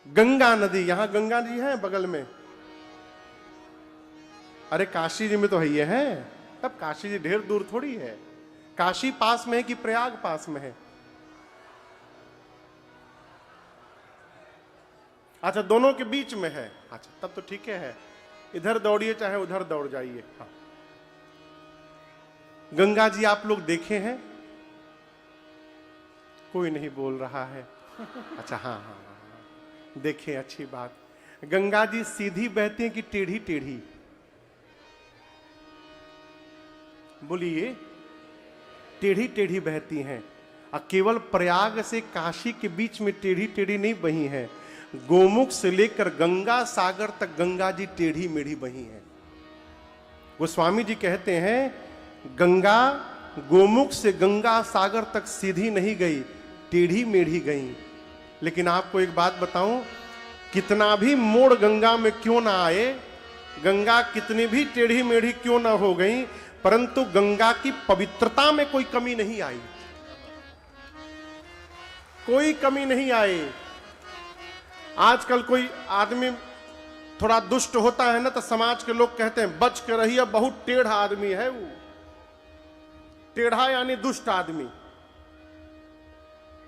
गंगा नदी, यहां गंगा जी है बगल में। अरे काशी जी में तो है ये है, तब काशी जी ढेर दूर थोड़ी है। काशी पास में है कि प्रयाग पास में है? अच्छा, दोनों के बीच में है। अच्छा, तब तो ठीक है, इधर दौड़िए चाहे उधर दौड़ जाइए। हाँ। गंगा जी आप लोग देखे हैं? कोई नहीं बोल रहा है। अच्छा, हाँ हाँ हाँ, देखे, अच्छी बात। गंगा जी सीधी बहती हैं कि टेढ़ी टेढ़ी? बोलिए। टेढ़ी टेढ़ी बहती हैं। और केवल प्रयाग से काशी के बीच में टेढ़ी टेढ़ी नहीं बही हैं, गोमुख से लेकर गंगा सागर तक गंगा जी टेढ़ी मेढ़ी बही हैं। गोस्वामी जी कहते हैं गंगा गोमुख से गंगा सागर तक सीधी नहीं गई, टेढ़ी मेढ़ी गई। लेकिन आपको एक बात बताऊं, कितना भी मोड़ गंगा में क्यों ना आए, गंगा कितनी भी टेढ़ी मेढ़ी क्यों ना हो गई, परंतु गंगा की पवित्रता में कोई कमी नहीं आई, कोई कमी नहीं आई। आजकल कोई आदमी थोड़ा दुष्ट होता है ना, तो समाज के लोग कहते हैं बच के रहिए, बहुत टेढ़ा आदमी है वो। टेढ़ा यानी दुष्ट आदमी,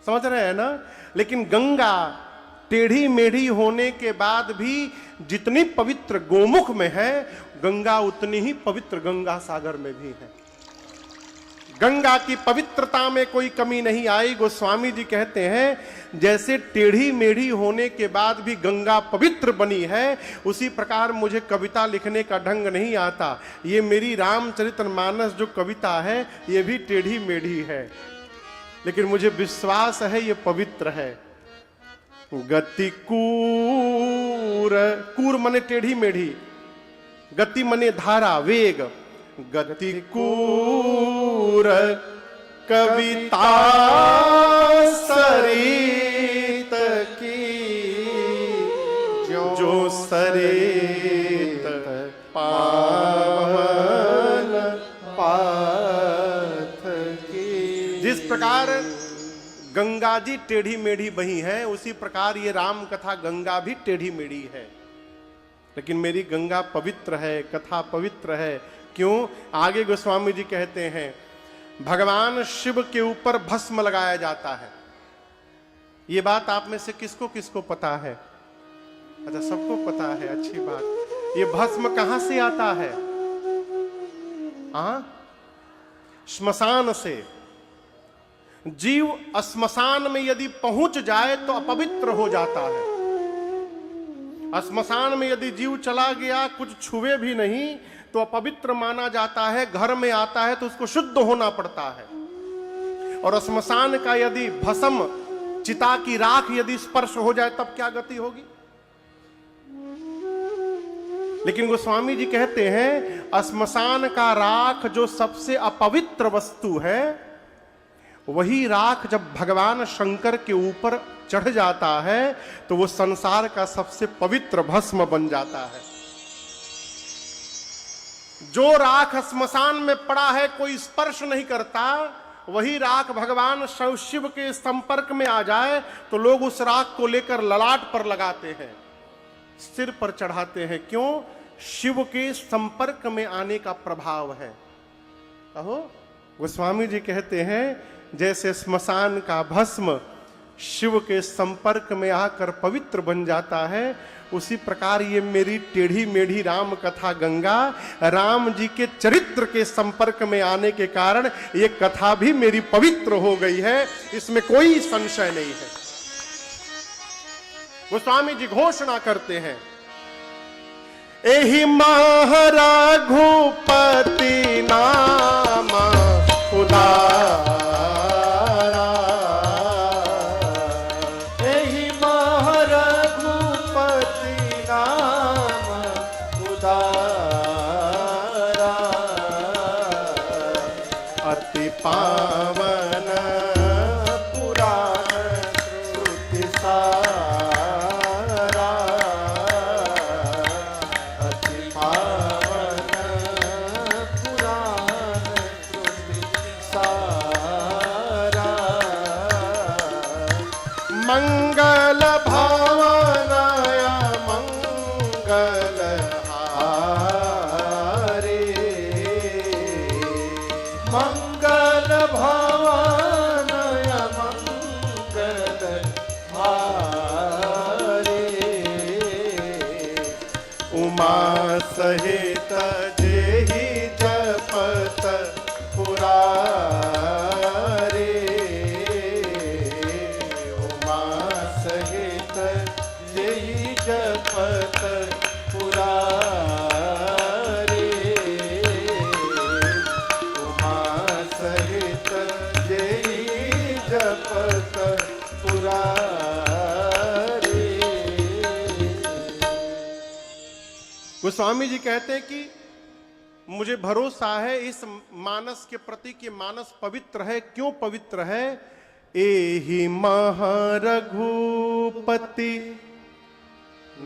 समझ रहे हैं ना? लेकिन गंगा टेढ़ी मेढ़ी होने के बाद भी जितनी पवित्र गोमुख में है, गंगा उतनी ही पवित्र गंगा सागर में भी है। गंगा की पवित्रता में कोई कमी नहीं आई। गोस्वामी जी कहते हैं जैसे टेढ़ी मेढ़ी होने के बाद भी गंगा पवित्र बनी है, उसी प्रकार मुझे कविता लिखने का ढंग नहीं आता। ये मेरी रामचरितमानस जो कविता है ये भी टेढ़ी मेढ़ी है, लेकिन मुझे विश्वास है ये पवित्र है। गति कूर, कूर मने टेढ़ी मेढ़ी, गति मने धारा वेग। गति कूर कविता सरित की, जो सरित पावन पाथ की। जिस प्रकार गंगा जी टेढ़ी मेढ़ी बही हैं, उसी प्रकार ये राम कथा गंगा भी टेढ़ी मेढ़ी है। लेकिन मेरी गंगा पवित्र है, कथा पवित्र है। क्यों? आगे गोस्वामी जी कहते हैं भगवान शिव के ऊपर भस्म लगाया जाता है। ये बात आप में से किसको किसको पता है? अच्छा, सबको पता है, अच्छी बात। ये भस्म कहां से आता है? श्मशान से। जीव श्मशान में यदि पहुंच जाए तो अपवित्र हो जाता है। श्मशान में यदि जीव चला गया, कुछ छुए भी नहीं, तो अपवित्र माना जाता है। घर में आता है तो उसको शुद्ध होना पड़ता है। और श्मशान का यदि भस्म, चिता की राख यदि स्पर्श हो जाए तब क्या गति होगी? लेकिन गोस्वामी जी कहते हैं श्मशान का राख जो सबसे अपवित्र वस्तु है, वही राख जब भगवान शंकर के ऊपर चढ़ जाता है तो वो संसार का सबसे पवित्र भस्म बन जाता है। जो राख श्मशान में पड़ा है, कोई स्पर्श नहीं करता, वही राख भगवान शिव के संपर्क में आ जाए तो लोग उस राख को लेकर ललाट पर लगाते हैं, सिर पर चढ़ाते हैं। क्यों? शिव के संपर्क में आने का प्रभाव है। कहो, गोस्वामी जी कहते हैं जैसे श्मशान का भस्म शिव के संपर्क में आकर पवित्र बन जाता है, उसी प्रकार ये मेरी टेढ़ी मेढ़ी राम कथा गंगा राम जी के चरित्र के संपर्क में आने के कारण ये कथा भी मेरी पवित्र हो गई है, इसमें कोई संशय नहीं है। गोस्वामी जी घोषणा करते हैं एहि महारघुपति नाम उदारा, एहि महारघुपति नाम उदारा, अति पावन पुराण श्रुति सारा, अति पावन पुराण श्रुति सारा, मंगल भावन सहित जेहि जपत पुरारे, उमा सहित जेहि जपत पुरारे, उमा सहित जेहि जपत पुरारे। गोस्वामी जी कहते हैं कि मुझे भरोसा है इस मानस के प्रति कि मानस पवित्र है। क्यों पवित्र है? एहि महारघुपति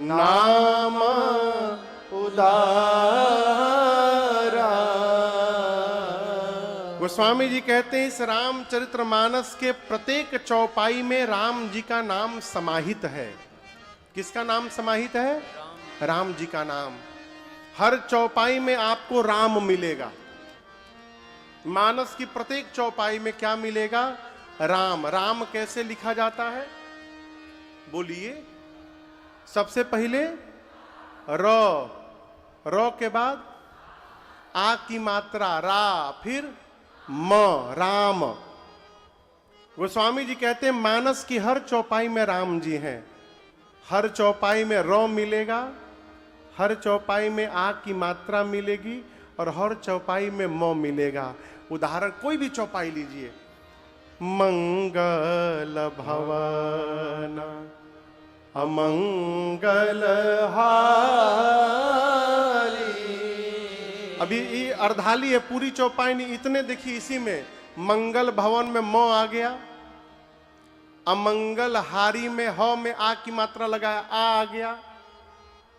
नाम उदारा। गोस्वामी जी कहते हैं इस रामचरितमानस के प्रत्येक चौपाई में राम जी का नाम समाहित है। किसका नाम समाहित है? राम जी का नाम। हर चौपाई में आपको राम मिलेगा। मानस की प्रत्येक चौपाई में क्या मिलेगा? राम। राम कैसे लिखा जाता है? बोलिए। सबसे पहले र के बाद आ की मात्रा रा, फिर म, राम। गोस्वामी जी कहते हैं मानस की हर चौपाई में राम जी हैं। हर चौपाई में र मिलेगा, हर चौपाई में आ की मात्रा मिलेगी और हर चौपाई में म मिलेगा। उदाहरण कोई भी चौपाई लीजिए। मंगल भवन अमंगल हारी। अभी ये अर्धाली है, पूरी चौपाई नहीं। इतने देखिए इसी में मंगल भवन में म आ गया, अमंगल हारी में ह में आ की मात्रा लगाया आ गया,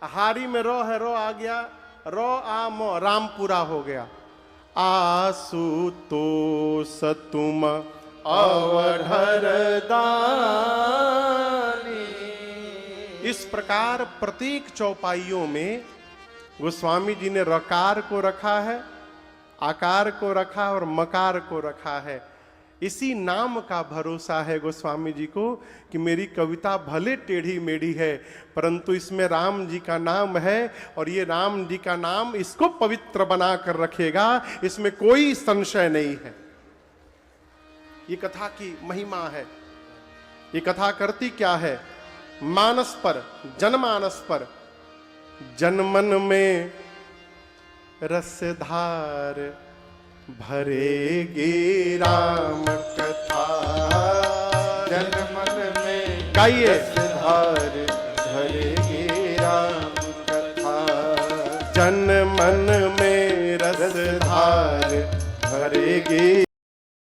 हारी में रो है रो आ गया, रो आ म, राम पूरा हो गया। आसुतोष तुम अवधर दानी। इस प्रकार प्रत्येक चौपाइयों में गोस्वामी जी ने रकार को रखा है, आकार को रखा और मकार को रखा है। इसी नाम का भरोसा है गोस्वामी जी को कि मेरी कविता भले टेढ़ी मेढ़ी है परंतु इसमें राम जी का नाम है और ये राम जी का नाम इसको पवित्र बना कर रखेगा, इसमें कोई संशय नहीं है। ये कथा की महिमा है। ये कथा करती क्या है? मानस पर, जनमानस पर, जनमन में रसधार भरेगी राम कथा। जनमन में गाइए रसधार भरेगी राम कथा। जनमन में रसधार भरेगी